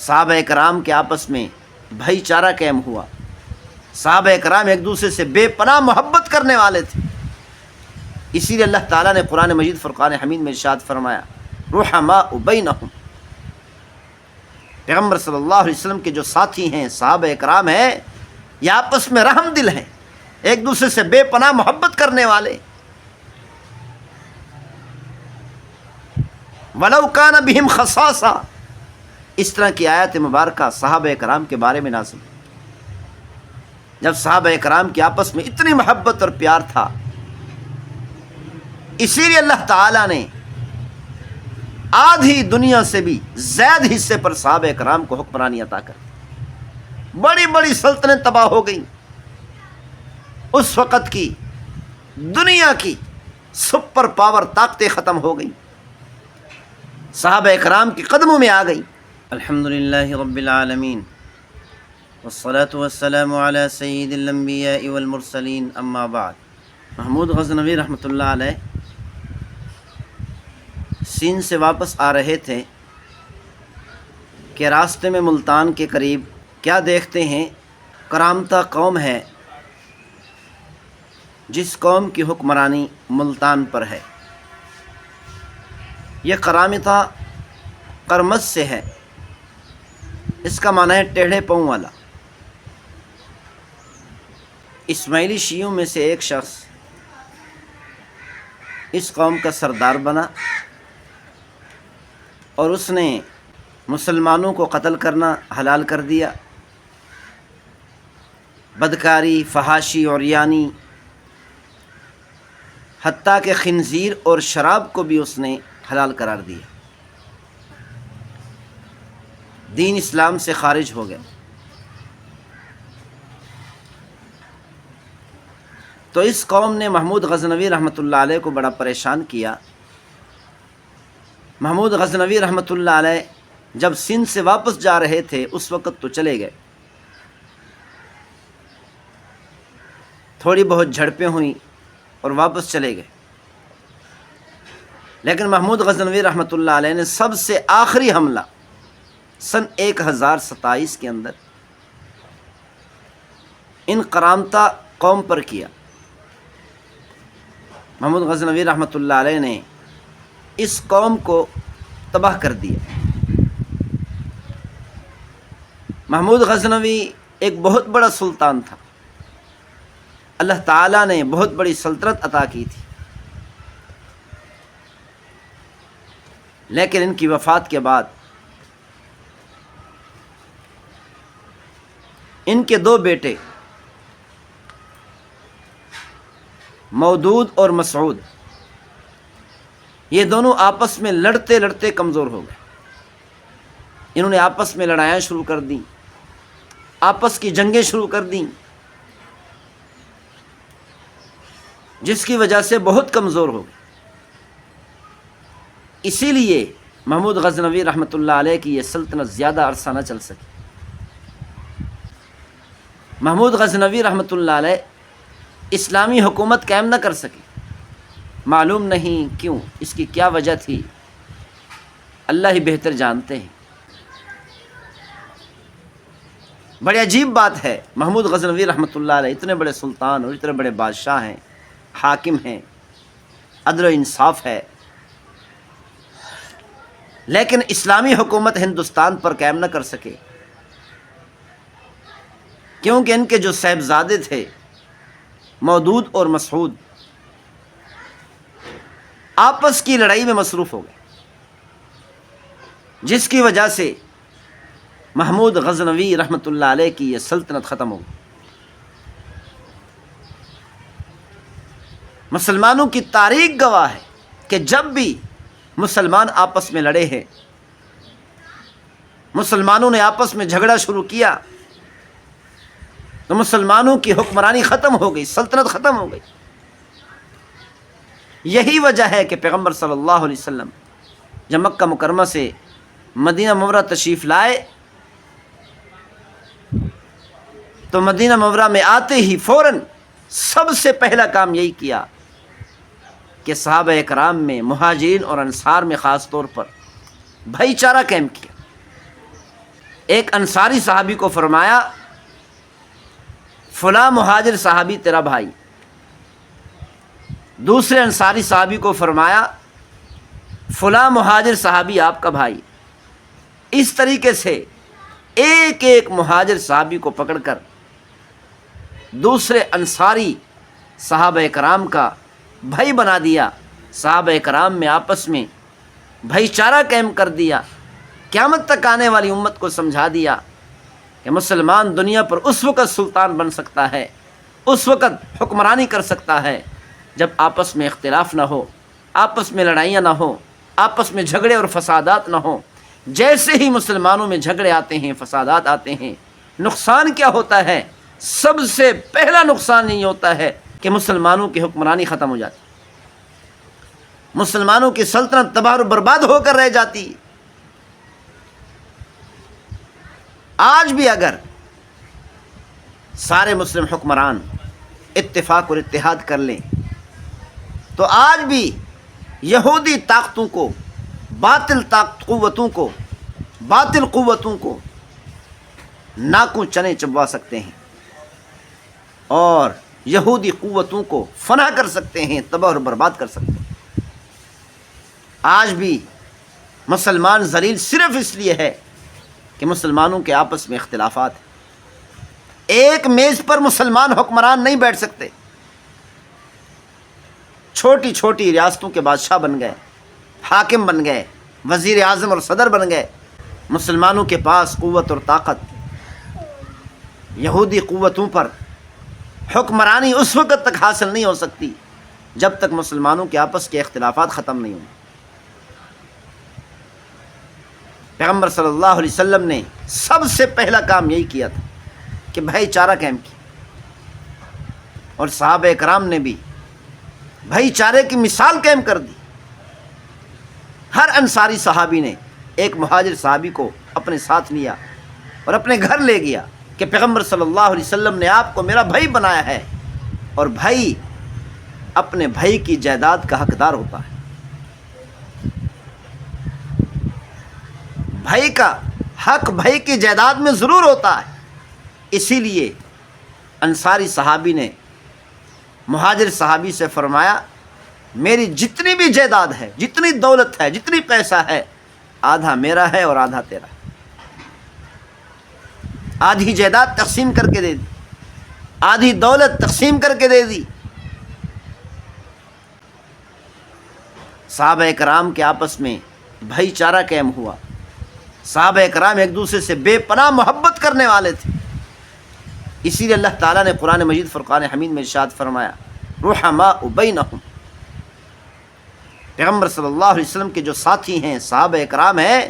صحابہ کرام کے آپس میں بھائی چارہ قائم ہوا. صحابہ کرام ایک دوسرے سے بے پناہ محبت کرنے والے تھے. اسی لیے اللہ تعالیٰ نے قرآن مجید فرقان حمید میں ارشاد فرمایا رحماء بینہم. پیغمبر صلی اللہ علیہ وسلم کے جو ساتھی ہیں صحابہ کرام ہیں یہ آپس میں رحم دل ہیں، ایک دوسرے سے بے پناہ محبت کرنے والے. وَلَوْ كَانَ بِهِمْ خَصَاصَةٌ، اس طرح کی آیت مبارکہ صحابہ کرام کے بارے میں نازل. جب صحابہ کرام کی آپس میں اتنی محبت اور پیار تھا، اسی لیے اللہ تعالیٰ نے آدھی دنیا سے بھی زیادہ حصے پر صحابہ کرام کو حکمرانی عطا کر. بڑی بڑی سلطنت تباہ ہو گئی. اس وقت کی دنیا کی سپر پاور طاقتیں ختم ہو گئی، صحابہ کرام کے قدموں میں آ گئی. الحمدللہ رب العالمین والصلاة والسلام علی سید الانبیاء والمرسلین، اما بعد. محمود غزنوی رحمۃ اللہ علیہ سین سے واپس آ رہے تھے کہ راستے میں ملتان کے قریب کیا دیکھتے ہیں، کرامتہ قوم ہے جس قوم کی حکمرانی ملتان پر ہے. یہ کرامتہ کرمز سے ہے، اس کا معنی ہے ٹیڑھے پاؤں والا. اسماعیلی شیعوں میں سے ایک شخص اس قوم کا سردار بنا اور اس نے مسلمانوں کو قتل کرنا حلال کر دیا. بدکاری، فحاشی اور یعنی حتیٰ کہ خنزیر اور شراب کو بھی اس نے حلال قرار دیا. دین اسلام سے خارج ہو گیا. تو اس قوم نے محمود غزنوی رحمۃ اللہ علیہ کو بڑا پریشان کیا. محمود غزنوی رحمۃ اللہ علیہ جب سندھ سے واپس جا رہے تھے اس وقت تو چلے گئے، تھوڑی بہت جھڑپیں ہوئیں اور واپس چلے گئے. لیکن محمود غزنوی رحمۃ اللہ علیہ نے سب سے آخری حملہ سن 1027 کے اندر ان کرامتہ قوم پر کیا. محمود غزنوی رحمۃ اللہ علیہ نے اس قوم کو تباہ کر دیا. محمود غزنوی ایک بہت بڑا سلطان تھا، اللہ تعالیٰ نے بہت بڑی سلطنت عطا کی تھی. لیکن ان کی وفات کے بعد ان کے دو بیٹے مودود اور مسعود، یہ دونوں آپس میں لڑتے لڑتے کمزور ہو گئے. انہوں نے آپس میں لڑائیاں شروع کر دیں، آپس کی جنگیں شروع کر دیں، جس کی وجہ سے بہت کمزور ہو گئے. اسی لیے محمود غزنوی رحمۃ اللہ علیہ کی یہ سلطنت زیادہ عرصہ نہ چل سکی. محمود غزنوی رحمۃ اللہ علیہ اسلامی حکومت قائم نہ کر سکے. معلوم نہیں کیوں، اس کی کیا وجہ تھی، اللہ ہی بہتر جانتے ہیں. بڑی عجیب بات ہے، محمود غزنوی رحمۃ اللہ علیہ اتنے بڑے سلطان اور اتنے بڑے بادشاہ ہیں، حاکم ہیں، عدل و انصاف ہے، لیکن اسلامی حکومت ہندوستان پر قائم نہ کر سکے، کیونکہ ان کے جو صاحبزادے تھے مودود اور مسعود آپس کی لڑائی میں مصروف ہو گئے، جس کی وجہ سے محمود غزنوی رحمۃ اللہ علیہ کی یہ سلطنت ختم ہو گئی. مسلمانوں کی تاریخ گواہ ہے کہ جب بھی مسلمان آپس میں لڑے ہیں، مسلمانوں نے آپس میں جھگڑا شروع کیا تو مسلمانوں کی حکمرانی ختم ہو گئی، سلطنت ختم ہو گئی. یہی وجہ ہے کہ پیغمبر صلی اللہ علیہ وسلم جب مکہ مکرمہ سے مدینہ منورہ تشریف لائے تو مدینہ منورہ میں آتے ہی فوراً سب سے پہلا کام یہی کیا کہ صحابہ کرام میں، مہاجرین اور انصار میں خاص طور پر بھائی چارہ قائم کیا. ایک انصاری صحابی کو فرمایا فلاں مہاجر صحابی تیرا بھائی، دوسرے انصاری صحابی کو فرمایا فلاں مہاجر صحابی آپ کا بھائی۔ اس طریقے سے ایک ایک مہاجر صحابی کو پکڑ کر دوسرے انصاری صحابہ کرام کا بھائی بنا دیا۔ صحابہ کرام میں آپس میں بھائی چارہ قائم کر دیا۔ قیامت تک آنے والی امت کو سمجھا دیا کہ مسلمان دنیا پر اس وقت سلطان بن سکتا ہے، اس وقت حکمرانی کر سکتا ہے جب آپس میں اختلاف نہ ہو، آپس میں لڑائیاں نہ ہوں، آپس میں جھگڑے اور فسادات نہ ہوں۔ جیسے ہی مسلمانوں میں جھگڑے آتے ہیں، فسادات آتے ہیں، نقصان کیا ہوتا ہے؟ سب سے پہلا نقصان یہ ہوتا ہے کہ مسلمانوں کی حکمرانی ختم ہو جاتی، مسلمانوں کی سلطنت تباہ و برباد ہو کر رہ جاتی۔ آج بھی اگر سارے مسلم حکمران اتفاق اور اتحاد کر لیں تو آج بھی یہودی طاقتوں کو، باطل قوتوں کو ناکوں چنے چبوا سکتے ہیں اور یہودی قوتوں کو فنا کر سکتے ہیں، تباہ اور برباد کر سکتے ہیں۔ آج بھی مسلمان ذلیل صرف اس لیے ہے کہ مسلمانوں کے آپس میں اختلافات ہیں۔ ایک میز پر مسلمان حکمران نہیں بیٹھ سکتے، چھوٹی چھوٹی ریاستوں کے بادشاہ بن گئے، حاکم بن گئے، وزیر اعظم اور صدر بن گئے۔ مسلمانوں کے پاس قوت اور طاقت یہودی قوتوں پر حکمرانی اس وقت تک حاصل نہیں ہو سکتی جب تک مسلمانوں کے آپس کے اختلافات ختم نہیں ہوں۔ پیغمبر صلی اللہ علیہ وسلم نے سب سے پہلا کام یہی کیا تھا کہ بھائی چارہ قائم کیا، اور صحابہ کرام نے بھی بھائی چارے کی مثال قائم کر دی۔ ہر انصاری صحابی نے ایک مہاجر صحابی کو اپنے ساتھ لیا اور اپنے گھر لے گیا کہ پیغمبر صلی اللہ علیہ وسلم نے آپ کو میرا بھائی بنایا ہے، اور بھائی اپنے بھائی کی جائیداد کا حقدار ہوتا ہے۔ بھائی کا حق بھائی کی جائیداد میں ضرور ہوتا ہے۔ اسی لیے انصاری صحابی نے مہاجر صحابی سے فرمایا میری جتنی بھی جائیداد ہے، جتنی دولت ہے، جتنی پیسہ ہے، آدھا میرا ہے اور آدھا تیرا ہے۔ آدھی جائیداد تقسیم کر کے دے دی، آدھی دولت تقسیم کر کے دے دی۔ صحابہ کرام کے آپس میں بھائی چارہ قائم ہوا۔ صحابہ کرام ایک دوسرے سے بے پناہ محبت کرنے والے تھے۔ اسی لیے اللہ تعالیٰ نے قرآن مجید فرقان حمید میں ارشاد فرمایا رحماء بینہم، پیغمبر صلی اللہ علیہ وسلم کے جو ساتھی ہیں، صحابہ کرام ہیں،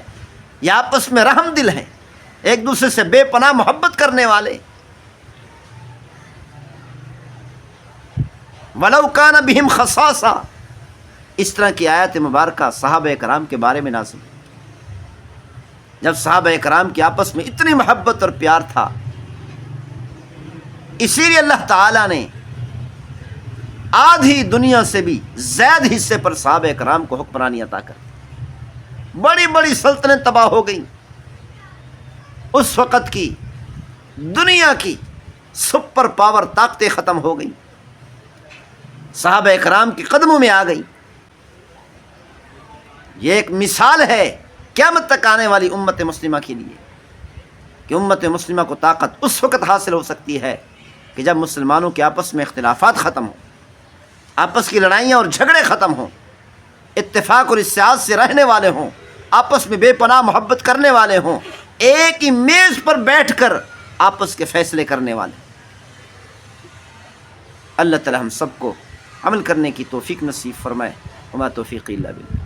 یہ آپس میں رحم دل ہیں، ایک دوسرے سے بے پناہ محبت کرنے والے۔ وَلَوْ كَانَ بِهِمْ خَصَاصَةٌ، اس طرح کی آیت مبارکہ صحابہ کرام کے بارے میں نازل، جب صحابہ کرام کی آپس میں اتنی محبت اور پیار تھا۔ اسی لیے اللہ تعالیٰ نے آدھی دنیا سے بھی زیادہ حصے پر صحابہ کرام کو حکمرانی عطا کر، بڑی بڑی سلطنت تباہ ہو گئیں۔ اس وقت کی دنیا کی سپر پاور طاقتیں ختم ہو گئیں، صحابہ کرام کے قدموں میں آ گئی۔ یہ ایک مثال ہے قیامت تک آنے والی امت مسلمہ کے لیے کہ امت مسلمہ کو طاقت اس وقت حاصل ہو سکتی ہے کہ جب مسلمانوں کے آپس میں اختلافات ختم ہوں، آپس کی لڑائیاں اور جھگڑے ختم ہوں، اتفاق اور اتحاد سے رہنے والے ہوں، آپس میں بے پناہ محبت کرنے والے ہوں، ایک ہی میز پر بیٹھ کر آپس کے فیصلے کرنے والے۔ اللہ تعالی ہم سب کو عمل کرنے کی توفیق نصیب فرمائے۔ وما توفیقی الا باللہ۔